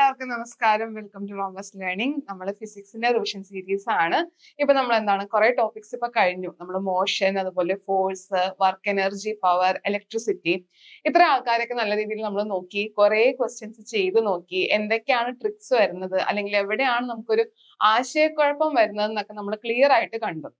എല്ലാവർക്കും നമസ്കാരം. Welcome to Romas learning. നമ്മൾ ഫിസിക്സിന്റെ റിവിഷൻ സീരീസ് ആണ്. ഇപ്പൊ നമ്മൾ എന്താണ് കുറെ ടോപ്പിക്സ് ഇപ്പൊ കഴിഞ്ഞു. നമ്മൾ മോഷൻ, അതുപോലെ force, work energy, power, electricity, ഇത്ര ആൾക്കാരൊക്കെ നല്ല രീതിയിൽ നമ്മൾ നോക്കി, കുറെ ക്വസ്റ്റ്യൻസ് ചെയ്ത് നോക്കി, എന്തൊക്കെയാണ് ട്രിക്സ് വരുന്നത്, അല്ലെങ്കിൽ എവിടെയാണ് നമുക്കൊരു ആശയക്കുഴപ്പം വരുന്നത് എന്നൊക്കെ നമ്മൾ ക്ലിയർ ആയിട്ട് കണ്ടു.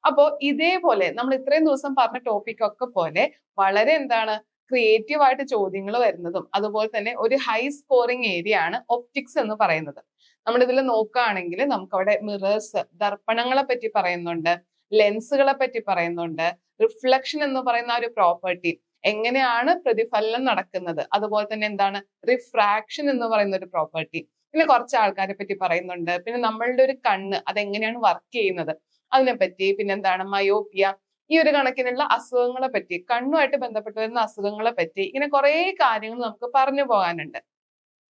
അപ്പോൾ ഇതേപോലെ നമ്മൾ ഇത്രയും ദിവസം പറഞ്ഞ ടോപ്പിക് ഒക്കെ പോലെ വളരെ എന്താണ് ക്രിയേറ്റീവ് ആയിട്ട് ചോദ്യങ്ങൾ വരുന്നതും അതുപോലെ തന്നെ ഒരു ഹൈ സ്കോറിംഗ് ഏരിയ ആണ് ഒപ്റ്റിക്സ് എന്ന് പറയുന്നത്. നമ്മൾ ഇതിൽ നോക്കുകയാണെങ്കിൽ നമുക്ക് അവിടെ മിറേഴ്സ്, ദർപ്പണങ്ങളെ പറ്റി പറയുന്നുണ്ട്, ലെൻസുകളെ പറ്റി പറയുന്നുണ്ട്, റിഫ്ലക്ഷൻ എന്ന് പറയുന്ന ഒരു പ്രോപ്പർട്ടി, എങ്ങനെയാണ് പ്രതിഫലനം നടക്കുന്നത്, അതുപോലെ തന്നെ എന്താണ് റിഫ്രാക്ഷൻ എന്ന് പറയുന്ന ഒരു പ്രോപ്പർട്ടി, പിന്നെ കുറച്ച് ആൾക്കാരെ പറ്റി പറയുന്നുണ്ട്, പിന്നെ നമ്മളുടെ ഒരു കണ്ണ് അതെങ്ങനെയാണ് വർക്ക് ചെയ്യുന്നത് അതിനെപ്പറ്റി, പിന്നെ എന്താണ് മയോപ്പിയ, ഈ ഒരു കണക്കിനുള്ള അസുഖങ്ങളെ പറ്റി, കണ്ണുമായിട്ട് ബന്ധപ്പെട്ട് വരുന്ന അസുഖങ്ങളെ പറ്റി, ഇങ്ങനെ കുറെ കാര്യങ്ങൾ നമുക്ക് പറഞ്ഞു പോകാനുണ്ട്.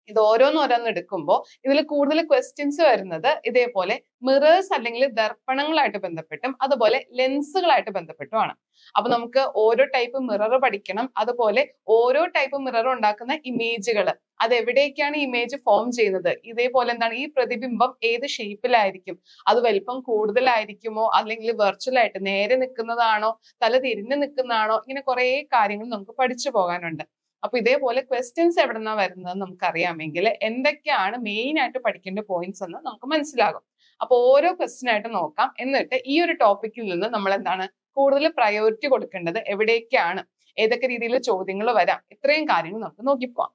ഇത് ഓരോന്നോരോന്ന് എടുക്കുമ്പോൾ ഇതിൽ കൂടുതൽ ക്വസ്റ്റ്യൻസ് വരുന്നത് ഇതേപോലെ മിറേഴ്സ് അല്ലെങ്കിൽ ദർപ്പണങ്ങളായിട്ട് ബന്ധപ്പെട്ടും അതുപോലെ ലെൻസുകളായിട്ട് ബന്ധപ്പെട്ടുമാണ്. അപ്പൊ നമുക്ക് ഓരോ ടൈപ്പ് മിറർ പഠിക്കണം, അതുപോലെ ഓരോ ടൈപ്പ് മിറർ ഉണ്ടാക്കുന്ന ഇമേജുകൾ, അത് എവിടേക്കാണ് ഇമേജ് ഫോം ചെയ്യുന്നത്, ഇതേപോലെ എന്താണ് ഈ പ്രതിബിംബം ഏത് ഷേപ്പിലായിരിക്കും, അത് വലിപ്പം കൂടുതലായിരിക്കുമോ അല്ലെങ്കിൽ വെർച്വൽ ആയിട്ട് നേരെ നിൽക്കുന്നതാണോ തല തിരിഞ്ഞു നിൽക്കുന്നതാണോ, ഇങ്ങനെ കുറെ കാര്യങ്ങൾ നമുക്ക് പഠിച്ചു പോകാനുണ്ട്. അപ്പൊ ഇതേപോലെ ക്വസ്റ്റ്യൻസ് എവിടെന്നാ വരുന്നത് നമുക്ക് അറിയാമെങ്കിൽ എന്തൊക്കെയാണ് മെയിൻ ആയിട്ട് പഠിക്കേണ്ട പോയിന്റ്സ് എന്ന് നമുക്ക് മനസ്സിലാകും. അപ്പൊ ഓരോ ക്വസ്റ്റ്യൻ ആയിട്ട് നോക്കാം. എന്നിട്ട് ഈ ഒരു ടോപ്പിക്കിൽ നിന്ന് നമ്മൾ എന്താണ് കൂടുതൽ പ്രയോറിറ്റി കൊടുക്കേണ്ടത്, എവിടേക്കാണ്, ഏതൊക്കെ രീതിയിൽ ചോദ്യങ്ങൾ വരാം, ഇത്രയും കാര്യങ്ങൾ നമുക്ക് നോക്കിപ്പോവാം.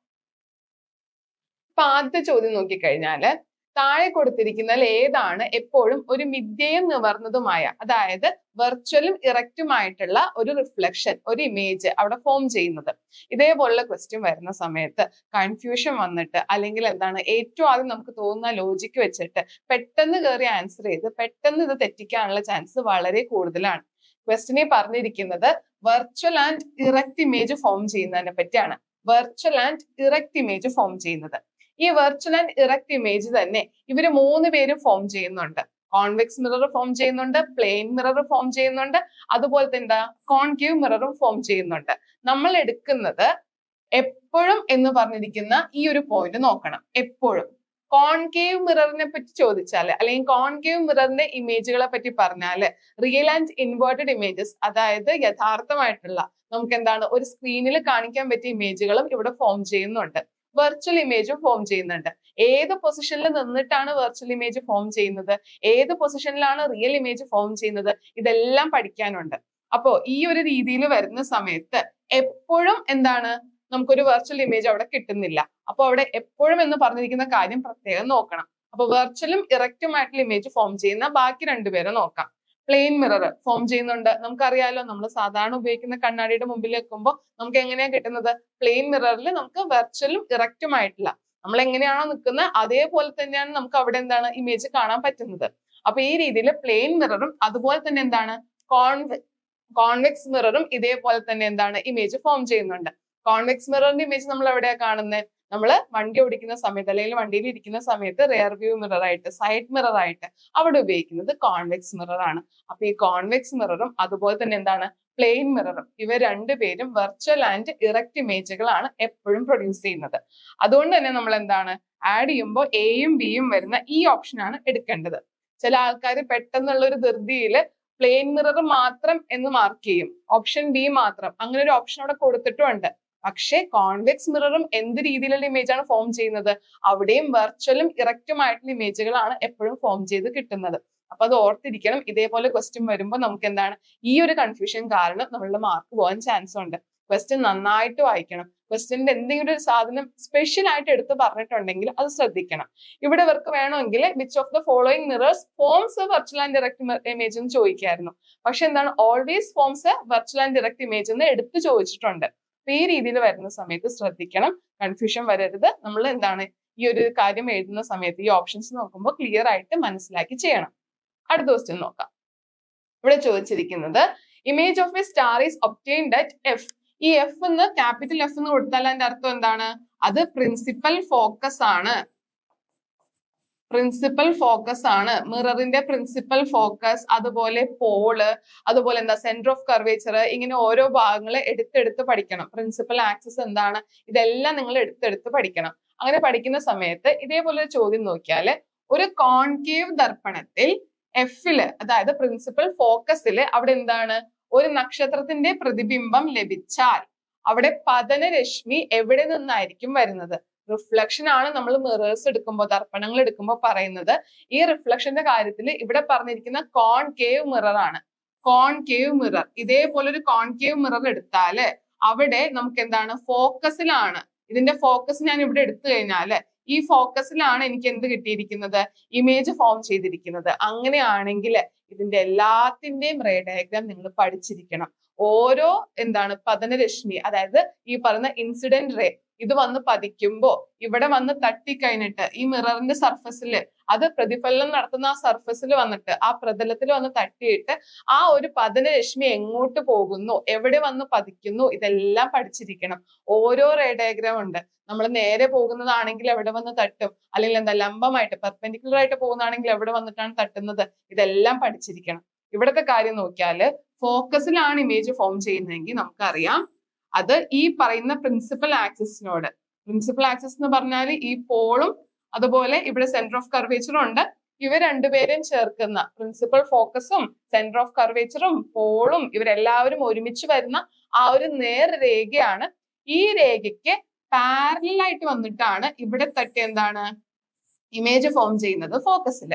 ഇപ്പൊ ആദ്യത്തെ ചോദ്യം നോക്കിക്കഴിഞ്ഞാല് താഴെ കൊടുത്തിരിക്കുന്നതിൽ ഏതാണ് എപ്പോഴും ഒരു മിഥ്യയും നിവർന്നതുമായ, അതായത് വെർച്വലും ഇറക്റ്റുമായിട്ടുള്ള ഒരു റിഫ്ലക്ഷൻ, ഒരു ഇമേജ് അവിടെ ഫോം ചെയ്യുന്നത്. ഇതേപോലുള്ള ക്വസ്റ്റ്യൻ വരുന്ന സമയത്ത് കൺഫ്യൂഷൻ വന്നിട്ട് അല്ലെങ്കിൽ എന്താണ് ഏറ്റവും ആദ്യം നമുക്ക് തോന്നുന്ന ലോജിക്ക് വെച്ചിട്ട് പെട്ടെന്ന് കയറി ആൻസർ ചെയ്ത് പെട്ടെന്ന് ഇത് തെറ്റിക്കാനുള്ള ചാൻസ് വളരെ കൂടുതലാണ്. ക്വസ്റ്റ്യനിൽ പറഞ്ഞിരിക്കുന്നത് virtual and erect image form ചെയ്യുന്നതിനെ പറ്റിയാണ്. Virtual and erect image form ചെയ്യുന്നത്, ഈ വെർച്വൽ ആൻഡ് ഇറക്റ്റ് ഇമേജ് തന്നെ ഇവര് മൂന്ന് പേരും ഫോം ചെയ്യുന്നുണ്ട്. കോൺവെക്സ് മിറർ ഫോം ചെയ്യുന്നുണ്ട്, പ്ലെയിൻ മിറർ ഫോം ചെയ്യുന്നുണ്ട്, അതുപോലെ തന്നെ എന്താ കോൺകേവ് മിററും ഫോം ചെയ്യുന്നുണ്ട്. നമ്മൾ എടുക്കുന്നത് എപ്പോഴും എന്ന് പറഞ്ഞിരിക്കുന്ന ഈ ഒരു പോയിന്റ് നോക്കണം. എപ്പോഴും കോൺകേവ് മിററിനെ പറ്റി ചോദിച്ചാല് അല്ലെങ്കിൽ കോൺകേവ് മിററിന്റെ ഇമേജുകളെ പറ്റി പറഞ്ഞാല് റിയൽ ആൻഡ് ഇൻവേർട്ടഡ് ഇമേജസ്, അതായത് യഥാർത്ഥമായിട്ടുള്ള നമുക്ക് എന്താണ് ഒരു സ്ക്രീനിൽ കാണിക്കാൻ പറ്റിയ ഇമേജുകളും ഇവിടെ ഫോം ചെയ്യുന്നുണ്ട്. വെർച്വൽ ഇമേജും ഫോം ചെയ്യുന്നുണ്ട്. ഏത് പൊസിഷനിൽ നിന്നിട്ടാണ് വെർച്വൽ ഇമേജ് ഫോം ചെയ്യുന്നത്, ഏത് പൊസിഷനിലാണ് റിയൽ ഇമേജ് ഫോം ചെയ്യുന്നത്, ഇതെല്ലാം പഠിക്കാനുണ്ട്. അപ്പോ ഈ ഒരു രീതിയിൽ വരുന്ന സമയത്ത് എപ്പോഴും എന്താണ് നമുക്കൊരു വെർച്വൽ ഇമേജ് അവിടെ കിട്ടുന്നില്ല. അപ്പൊ അവിടെ എപ്പോഴും എന്ന് പറഞ്ഞിരിക്കുന്ന കാര്യം പ്രത്യേകം നോക്കണം. അപ്പൊ വെർച്വലും ഇറക്റ്റുമായിട്ടുള്ള ഇമേജ് ഫോം ചെയ്യുന്ന ബാക്കി രണ്ടുപേരെ നോക്കാം. പ്ലെയിൻ മിറർ ഫോം ചെയ്യുന്നുണ്ട്. നമുക്കറിയാലോ, നമ്മൾ സാധാരണ ഉപയോഗിക്കുന്ന കണ്ണാടിയുടെ മുമ്പിൽ വെക്കുമ്പോൾ നമുക്ക് എങ്ങനെയാ കിട്ടുന്നത്, പ്ലെയിൻ മിററിൽ നമുക്ക് വെർച്വലും ഇറക്റ്റുമായിട്ടുള്ള നമ്മൾ എങ്ങനെയാണോ നിൽക്കുന്നത് അതേപോലെ തന്നെയാണ് നമുക്ക് അവിടെ എന്താണ് ഇമേജ് കാണാൻ പറ്റുന്നത്. അപ്പൊ ഈ രീതിയിൽ പ്ലെയിൻ മിററും അതുപോലെ തന്നെ എന്താണ് കോൺവെക്സ് മിററും ഇതേപോലെ തന്നെ എന്താണ് ഇമേജ് ഫോം ചെയ്യുന്നുണ്ട്. കോൺവെക്സ് മിററിന്റെ ഇമേജ് നമ്മൾ എവിടെയാ കാണുന്നത്, നമ്മൾ വണ്ടി ഓടിക്കുന്ന സമയത്ത് അല്ലെങ്കിൽ വണ്ടിയിൽ ഇരിക്കുന്ന സമയത്ത് റിയർ വ്യൂ മിറർ ആയിട്ട്, സൈഡ് മിറർ ആയിട്ട് അവിടെ ഉപയോഗിക്കുന്നത് കോൺവെക്സ് മിറർ ആണ്. അപ്പൊ ഈ കോൺവെക്സ് മിററും അതുപോലെ തന്നെ എന്താണ് പ്ലെയിൻ മിററും ഇവ രണ്ടുപേരും വെർച്വൽ ആൻഡ് ഇറക്റ്റ് ഇമേജുകളാണ് എപ്പോഴും പ്രൊഡ്യൂസ് ചെയ്യുന്നത്. അതുകൊണ്ട് തന്നെ നമ്മൾ എന്താണ് ആഡ് ചെയ്യുമ്പോൾ എയും ബിയും വരുന്ന ഈ ഓപ്ഷൻ ആണ് എടുക്കേണ്ടത്. ചില ആൾക്കാർ പെട്ടെന്നുള്ള ഒരു ധൃതിയില് പ്ലെയിൻ മിറർ മാത്രം എന്ന് മാർക്ക് ചെയ്യും, ഓപ്ഷൻ ബി മാത്രം, അങ്ങനെ ഒരു ഓപ്ഷൻ അവിടെ കൊടുത്തിട്ടുണ്ട്. പക്ഷേ കോൺവെക്സ് മിററും എന്ത് രീതിയിലുള്ള ഇമേജ് ആണ് ഫോം ചെയ്യുന്നത്, അവിടെയും വെർച്വലും ഇറക്റ്റുമായിട്ടുള്ള ഇമേജുകളാണ് എപ്പോഴും ഫോം ചെയ്ത് കിട്ടുന്നത്. അപ്പൊ അത് ഓർത്തിരിക്കണം. ഇതേപോലെ ക്വസ്റ്റ്യൻ വരുമ്പോൾ നമുക്ക് എന്താണ് ഈ ഒരു കൺഫ്യൂഷൻ കാരണം നമ്മളുടെ മാർക്ക് പോകാൻ ചാൻസ് ഉണ്ട്. ക്വസ്റ്റ്യൻ നന്നായിട്ട് വായിക്കണം. ക്വസ്റ്റ്യന്റെ എന്തെങ്കിലും ഒരു സാധനം സ്പെഷ്യൽ ആയിട്ട് എടുത്ത് പറഞ്ഞിട്ടുണ്ടെങ്കിൽ അത് ശ്രദ്ധിക്കണം. ഇവിടെ ഇവർക്ക് വേണമെങ്കിൽ which of the following mirrors forms A virtual and direct image എന്ന് ചോദിക്കായിരുന്നു. പക്ഷെ എന്താണ് always forms A virtual and direct image എന്ന് എടുത്ത് ചോദിച്ചിട്ടുണ്ട്. ഈ രീതിയിൽ വരുന്ന സമയത്ത് ശ്രദ്ധിക്കണം, കൺഫ്യൂഷൻ വരരുത്. നമ്മൾ എന്താണ് ഈ ഒരു കാര്യം എഴുതുന്ന സമയത്ത് ഈ ഓപ്ഷൻസ് നോക്കുമ്പോൾ ക്ലിയർ ആയിട്ട് മനസ്സിലാക്കി ചെയ്യണം. അടുത്ത ക്വസ്റ്റ്യൻ നോക്കാം. ഇവിടെ ചോദിച്ചിരിക്കുന്നത് image of A star is obtained at F. ഈ എഫ് എന്ന് ക്യാപിറ്റൽ എഫ് എന്ന് കൊടുത്താൽ അതിന്റെ അർത്ഥം എന്താണ്, അത് പ്രിൻസിപ്പൽ ഫോക്കസ് ആണ്. പ്രിൻസിപ്പൽ ഫോക്കസ് ആണ് മിററിന്റെ പ്രിൻസിപ്പൽ ഫോക്കസ്, അതുപോലെ പോള്, അതുപോലെ എന്താ സെന്റർ ഓഫ് കർവേച്ചർ, ഇങ്ങനെ ഓരോ ഭാഗങ്ങളെ എടുത്തെടുത്ത് പഠിക്കണം. പ്രിൻസിപ്പൽ ആക്സിസ് എന്താണ്, ഇതെല്ലാം നിങ്ങൾ എടുത്തെടുത്ത് പഠിക്കണം. അങ്ങനെ പഠിക്കുന്ന സമയത്ത് ഇതേപോലെ ഒരു ചോദ്യം നോക്കിയാല് ഒരു കോൺകേവ് ദർപ്പണത്തിൽ എഫില് അതായത് പ്രിൻസിപ്പൽ ഫോക്കസില് അവിടെ എന്താണ് ഒരു നക്ഷത്രത്തിന്റെ പ്രതിബിംബം ലഭിച്ചാൽ അവിടെ പതനരശ്മി എവിടെ നിന്നായിരിക്കും വരുന്നത്? റിഫ്ലക്ഷൻ ആണ് നമ്മൾ മിറേഴ്സ് എടുക്കുമ്പോൾ ദർപ്പണങ്ങൾ എടുക്കുമ്പോൾ പറയുന്നത്. ഈ റിഫ്ലക്ഷന്റെ കാര്യത്തിൽ ഇവിടെ പറഞ്ഞിരിക്കുന്ന കോൺകേവ് മിറർ ആണ്. കോൺകേവ് മിറർ, ഇതേപോലെ ഒരു കോൺകേവ് മിറർ എടുത്താല് അവിടെ നമുക്ക് എന്താണ് ഫോക്കസിലാണ്, ഇതിന്റെ ഫോക്കസ് ഞാൻ ഇവിടെ എടുത്തു കഴിഞ്ഞാല് ഈ ഫോക്കസിലാണ് എനിക്ക് എന്ത് കിട്ടിയിരിക്കുന്നത്? ഇമേജ് ഫോം ചെയ്തിരിക്കുന്നത്. അങ്ങനെയാണെങ്കിൽ ഇതിന്റെ എല്ലാത്തിന്റെയും റേ ഡയഗ്രാം നിങ്ങൾ പഠിച്ചിരിക്കണം. ഓരോ എന്താണ് പതനരശ്മി, അതായത് ഈ പറയുന്ന ഇൻസിഡന്റ് റേ ഇത് വന്ന് പതിക്കുമ്പോ ഇവിടെ വന്ന് തട്ടിക്കഴിഞ്ഞിട്ട് ഈ മിററിന്റെ സർഫസിൽ അത് പ്രതിഫലനം നടത്തുന്ന ആ സർഫസിൽ വന്നിട്ട് ആ പ്രതലത്തിൽ വന്ന് തട്ടിയിട്ട് ആ ഒരു പതനരശ്മി എങ്ങോട്ട് പോകുന്നു, എവിടെ വന്ന് പതിക്കുന്നു, ഇതെല്ലാം പഠിച്ചിരിക്കണം. ഓരോ റേ ഡയഗ്രാം ഉണ്ട്. നമ്മൾ നേരെ പോകുന്നതാണെങ്കിൽ എവിടെ വന്ന് തട്ടും, അല്ലെങ്കിൽ എന്താ ലംബമായിട്ട് പെർപെൻഡിക്കുലർ ആയിട്ട് പോകുന്നതാണെങ്കിൽ എവിടെ വന്നിട്ടാണ് തട്ടുന്നത്, ഇതെല്ലാം പഠിച്ചിരിക്കണം. ഇവിടത്തെ കാര്യം നോക്കിയാല് ഫോക്കസിലാണ് ഇമേജ് ഫോം ചെയ്യുന്നതെങ്കിൽ നമുക്കറിയാം അത് ഈ പറയുന്ന പ്രിൻസിപ്പൽ ആക്സിസിനോട്, പ്രിൻസിപ്പൽ ആക്സിസ് എന്ന് പറഞ്ഞാൽ ഈ പോളും അതുപോലെ ഇവിടെ സെന്റർ ഓഫ് കർവേച്ചറും ഉണ്ട്, ഇവർ രണ്ടുപേരും ചേർക്കുന്ന പ്രിൻസിപ്പൽ ഫോക്കസും സെന്റർ ഓഫ് കർവേച്ചറും പോളും ഇവരെല്ലാവരും ഒരുമിച്ച് വരുന്ന ആ ഒരു നേർരേഖയാണ്. ഈ രേഖയ്ക്ക് പാരലൽ ആയിട്ട് വന്നിട്ടാണ് ഇവിടെ തട്ടി എന്താണ് ഇമേജ് ഫോം ചെയ്യുന്നത് ഫോക്കസിൽ.